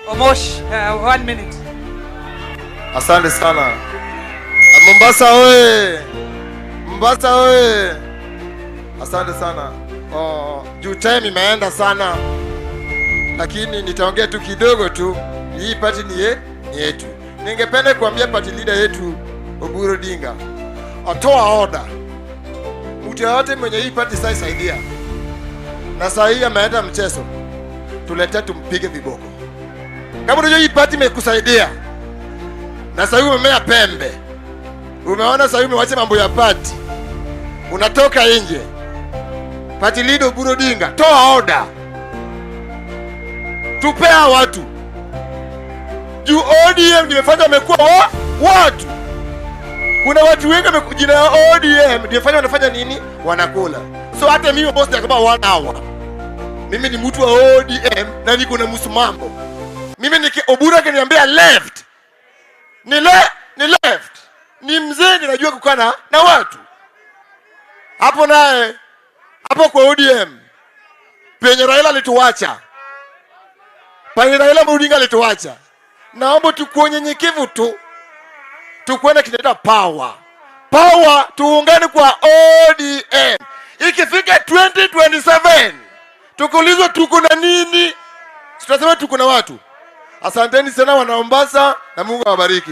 Omosh, 1 minute. Asante sana. Mombasa oye! Mombasa oye! Asante sana. Juu time imeenda sana, lakini nitaongea tu kidogo tu. Hii party ni yetu. Ningependa kuambia party leader yetu Oburu Odinga atoa order, mtu yote mwenye hii party sasa saidia, na saa hii ameenda mchezo, tulete tumpige viboko. Kama unajua hii party imekusaidia na sasa hivi umemea pembe, umeona sasa hivi umewacha mambo ya party, unatoka nje. Party leader Oburu Odinga, toa order, tupea watu juu ODM nimefanya wamekuwa watu. Kuna watu wengi wamekujina ODM nimefanya wanafanya nini? Wanakula. So hata mimi boss ya kama 1 hour, mimi ni mtu wa ODM na niko na msimamo. Mimi Oburu akiniambia left ni left, ni mzee, ninajua kukana na watu hapo. Naye hapo kwa ODM penye Raila alituacha, penye Raila Odinga alituacha, naomba tukuwe nyenyekevu tu, tukwenda kinaita power, tuungane kwa ODM. Ikifika 2027 tukuulizwa tuko na nini, tutasema tuko na watu. Asanteni sana wana Mombasa na Mungu awabariki.